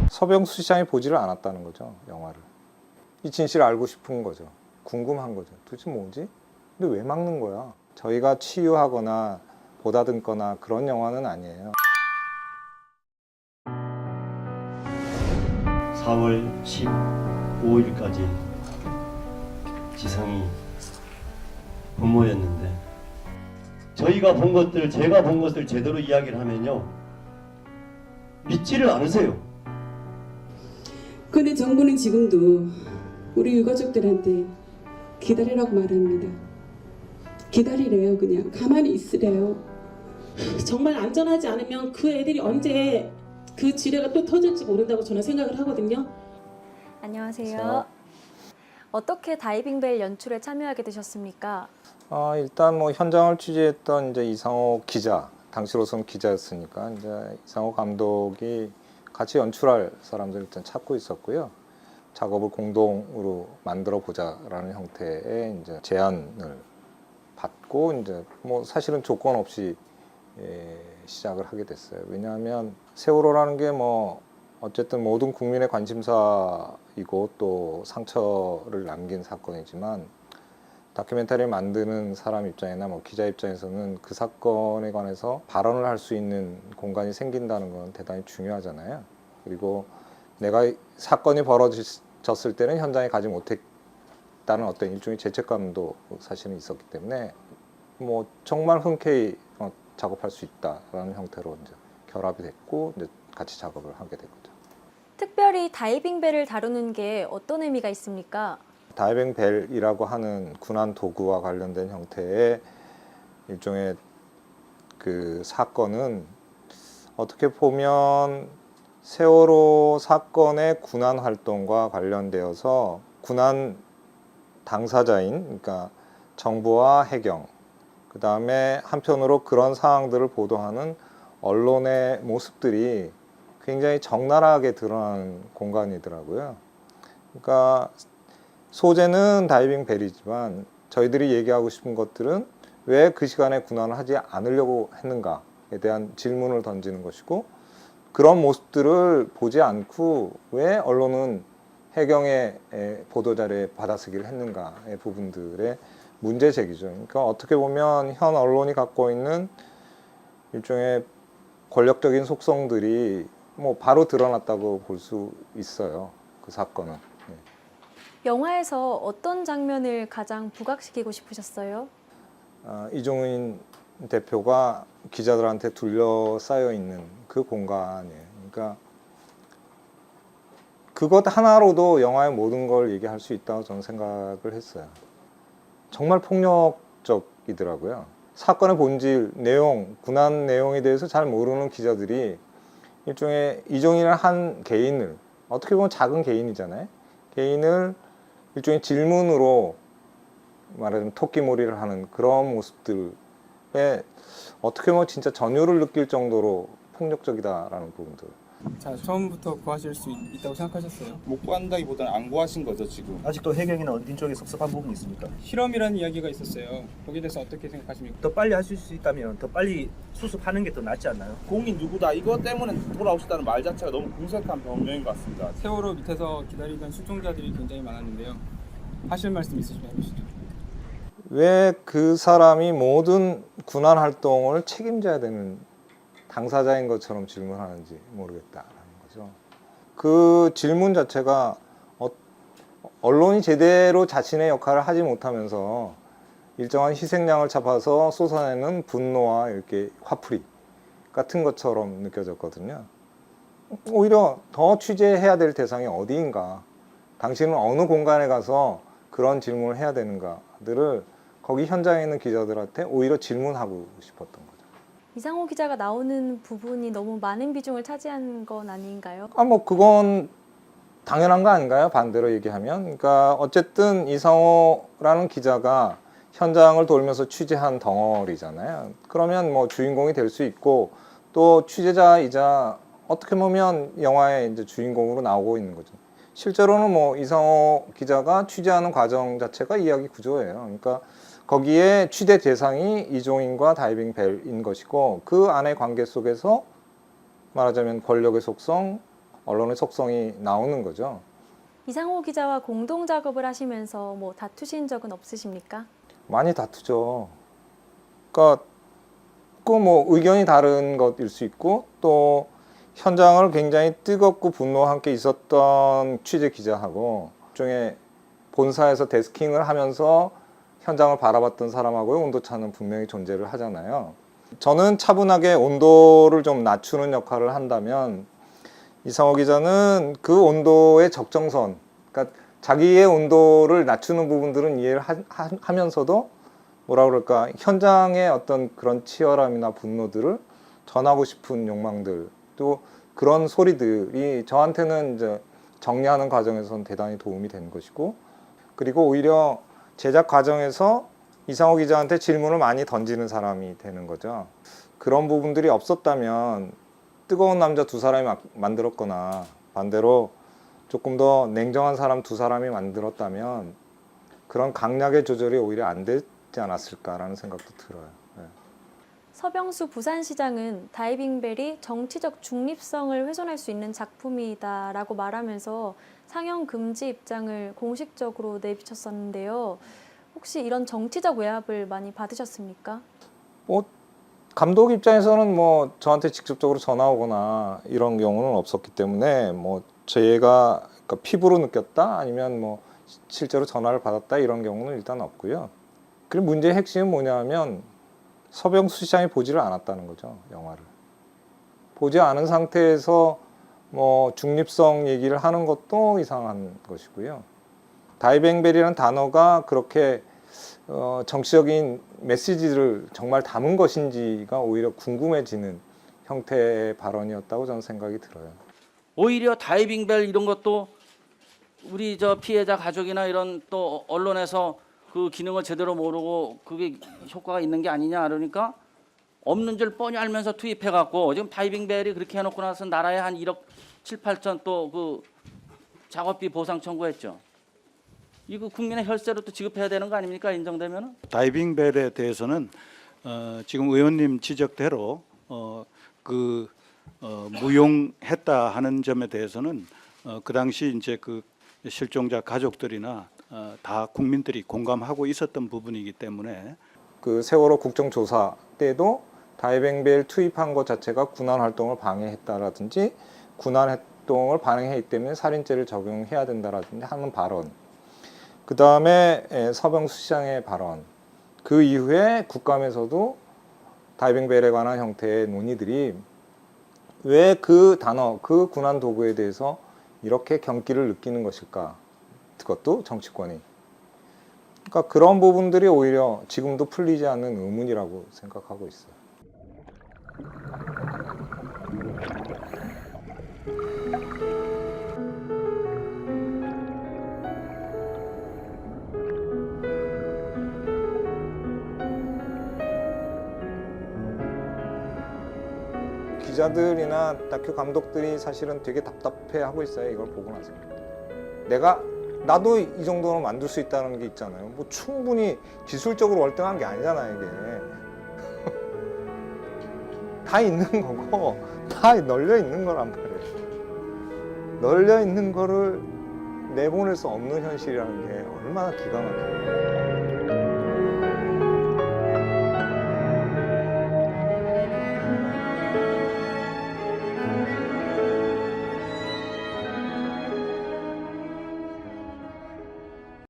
서병수 시장이 보지를 않았다는 거죠, 영화를. 이 진실을 알고 싶은 거죠. 궁금한 거죠. 도대체 뭐지? 근데 왜 막는 거야? 저희가 치유하거나 보다듬거나 그런 영화는 아니에요. 4월 15일까지 지상이 근무였는데 저희가 본 것들, 제가 본 것들 제대로 이야기를 하면요 믿지를 않으세요. 근데 정부는 지금도 우리 유가족들한테 기다리라고 말합니다. 기다리래요. 그냥 가만히 있으래요. 정말 안전하지 않으면 그 애들이 언제 그 지뢰가 또 터질지 모른다고 저는 생각을 하거든요. 안녕하세요. 어떻게 다이빙벨 연출에 참여하게 되셨습니까? 일단 뭐 현장을 취재했던 이제 이상호 기자, 당시로선 기자였으니까 이제 이상호 감독이 같이 연출할 사람들 일단 찾고 있었고요. 작업을 공동으로 만들어 보자라는 형태의 이제 제안을 받고 이제 뭐 사실은 조건 없이 시작을 하게 됐어요. 왜냐하면 세월호라는 게 뭐 어쨌든 모든 국민의 관심사이고 또 상처를 남긴 사건이지만 다큐멘터리를 만드는 사람 입장이나 뭐 기자 입장에서는 그 사건에 관해서 발언을 할 수 있는 공간이 생긴다는 건 대단히 중요하잖아요. 그리고 내가 사건이 벌어졌을 때는 현장에 가지 못했다는 어떤 일종의 죄책감도 사실은 있었기 때문에 뭐 정말 흔쾌히 작업할 수 있다라는 형태로 이제 결합이 됐고 이제 같이 작업을 하게 된 거죠. 특별히 다이빙벨을 다루는 게 어떤 의미가 있습니까? 다이빙 벨이라고 하는 군안 도구와 관련된 형태의 일종의 그 사건은 어떻게 보면 세월호 사건의 군안 활동과 관련되어서 군안 당사자인 그러니까 정부와 해경 그 다음에 한편으로 그런 상황들을 보도하는 언론의 모습들이 굉장히 적나라하게 드러나는 공간이더라고요. 그러니까 소재는 다이빙 벨이지만 저희들이 얘기하고 싶은 것들은 왜 그 시간에 군안을 하지 않으려고 했는가에 대한 질문을 던지는 것이고 그런 모습들을 보지 않고 왜 언론은 해경의 보도자료에 받아쓰기를 했는가의 부분들의 문제 제기죠. 그러니까 어떻게 보면 현 언론이 갖고 있는 일종의 권력적인 속성들이 뭐 바로 드러났다고 볼 수 있어요. 그 사건은. 영화에서 어떤 장면을 가장 부각시키고 싶으셨어요? 이종인 대표가 기자들한테 둘러싸여 있는 그 공간이에요. 그러니까 그것 하나로도 영화의 모든 걸 얘기할 수 있다고 저는 생각을 했어요. 정말 폭력적이더라고요. 사건의 본질, 내용, 군안 내용에 대해서 잘 모르는 기자들이 일종의 이종인을 한 개인을 어떻게 보면 작은 개인이잖아요. 개인을 일종의 질문으로 말하자면 토끼몰이를 하는 그런 모습들에 어떻게 보면 진짜 전율을 느낄 정도로 폭력적이다라는 부분들. 자, 처음부터 구하실 수 있다고 생각하셨어요? 못 구한다기보다는 안 구하신 거죠 지금. 아직도 해경이나 어딘 쪽에 섭섭한 부분이 있습니까? 실험이라는 이야기가 있었어요. 거기에 대해서 어떻게 생각하십니까? 더 빨리 하실 수 있다면 더 빨리 수습하는 게 더 낫지 않나요? 공이 누구다 이것 때문에 돌아오시다는 말 자체가 너무 궁색한 변명인 것 같습니다. 세월호 밑에서 기다리던 실종자들이 굉장히 많았는데요. 하실 말씀 있으시면 해주시죠. 왜 그 사람이 모든 군안 활동을 책임져야 되는 당사자인 것처럼 질문하는지 모르겠다라는 거죠. 그 질문 자체가 언론이 제대로 자신의 역할을 하지 못하면서 일정한 희생양을 잡아서 쏟아내는 분노와 이렇게 화풀이 같은 것처럼 느껴졌거든요. 오히려 더 취재해야 될 대상이 어디인가, 당신은 어느 공간에 가서 그런 질문을 해야 되는가들을 거기 현장에 있는 기자들한테 오히려 질문하고 싶었던 거죠. 이상호 기자가 나오는 부분이 너무 많은 비중을 차지한 건 아닌가요? 뭐 그건 당연한 거 아닌가요? 반대로 얘기하면. 그러니까 어쨌든 이상호라는 기자가 현장을 돌면서 취재한 덩어리잖아요. 그러면 뭐 주인공이 될 수 있고 또 취재자이자 어떻게 보면 영화의 이제 주인공으로 나오고 있는 거죠. 실제로는 뭐 이상호 기자가 취재하는 과정 자체가 이야기 구조예요. 그러니까 거기에 취재 대상이 이종인과 다이빙 벨인 것이고 그 안의 관계 속에서 말하자면 권력의 속성, 언론의 속성이 나오는 거죠. 이상호 기자와 공동 작업을 하시면서 뭐 다투신 적은 없으십니까? 많이 다투죠. 그러니까 그 뭐 의견이 다른 것일 수 있고 또 현장을 굉장히 뜨겁고 분노와 함께 있었던 취재 기자하고 일종의 본사에서 데스킹을 하면서 현장을 바라봤던 사람하고의 온도차는 분명히 존재를 하잖아요. 저는 차분하게 온도를 좀 낮추는 역할을 한다면 이상호 기자는 그 온도의 적정선, 그러니까 자기의 온도를 낮추는 부분들은 이해를 하면서도 뭐라 그럴까 현장의 어떤 그런 치열함이나 분노들을 전하고 싶은 욕망들 또 그런 소리들이 저한테는 이제 정리하는 과정에서는 대단히 도움이 된 것이고 그리고 오히려 제작 과정에서 이상호 기자한테 질문을 많이 던지는 사람이 되는 거죠. 그런 부분들이 없었다면 뜨거운 남자 두 사람이 만들었거나 반대로 조금 더 냉정한 사람 두 사람이 만들었다면 그런 강약의 조절이 오히려 안 되지 않았을까라는 생각도 들어요. 네. 서병수 부산시장은 다이빙벨이 정치적 중립성을 훼손할 수 있는 작품이다라고 말하면서 상영 금지 입장을 공식적으로 내비쳤었는데요. 혹시 이런 정치적 외압을 많이 받으셨습니까? 뭐 감독 입장에서는 뭐 저한테 직접적으로 전화 오거나 이런 경우는 없었기 때문에 뭐 제가 그러니까 피부로 느꼈다 아니면 뭐 실제로 전화를 받았다 이런 경우는 일단 없고요. 그리고 문제의 핵심은 뭐냐면 서병수 시장이 보지를 않았다는 거죠. 영화를 보지 않은 상태에서 뭐 중립성 얘기를 하는 것도 이상한 것이고요. 다이빙벨이라는 단어가 그렇게 정치적인 메시지를 정말 담은 것인지가 오히려 궁금해지는 형태의 발언이었다고 저는 생각이 들어요. 오히려 다이빙벨 이런 것도 우리 저 피해자 가족이나 이런 또 언론에서 그 기능을 제대로 모르고 그게 효과가 있는 게 아니냐 그러니까 없는 줄 뻔히 알면서 투입해 갖고 지금 다이빙벨이 그렇게 해놓고 나서 나라에 한 1억 7, 8천 또 그 작업비 보상 청구했죠. 이거 국민의 혈세로 또 지급해야 되는 거 아닙니까? 인정되면은? 다이빙벨에 대해서는 지금 의원님 지적대로 무용했다 하는 점에 대해서는 그 당시 이제 그 실종자 가족들이나 다 국민들이 공감하고 있었던 부분이기 때문에 그 세월호 국정조사 때도 다이빙벨 투입한 것 자체가 군안 활동을 방해했다라든지 군안 활동을 방해했기 때문에 살인죄를 적용해야 된다라든지 하는 발언. 그 다음에 서병수 시장의 발언. 그 이후에 국감에서도 다이빙벨에 관한 형태의 논의들이 왜 그 단어, 그 군안 도구에 대해서 이렇게 경기를 느끼는 것일까? 그것도 정치권이. 그러니까 그런 부분들이 오히려 지금도 풀리지 않는 의문이라고 생각하고 있어요. 기자들이나 다큐 감독들이 사실은 되게 답답해하고 있어요. 이걸 보고 나서. 나도 이 정도는 만들 수 있다는 게 있잖아요. 뭐 충분히 기술적으로 월등한 게 아니잖아요, 이게. 다 있는 거고, 다 널려 있는 거란 말이에요. 널려 있는 거를 내보낼 수 없는 현실이라는 게 얼마나 기가 막혀요.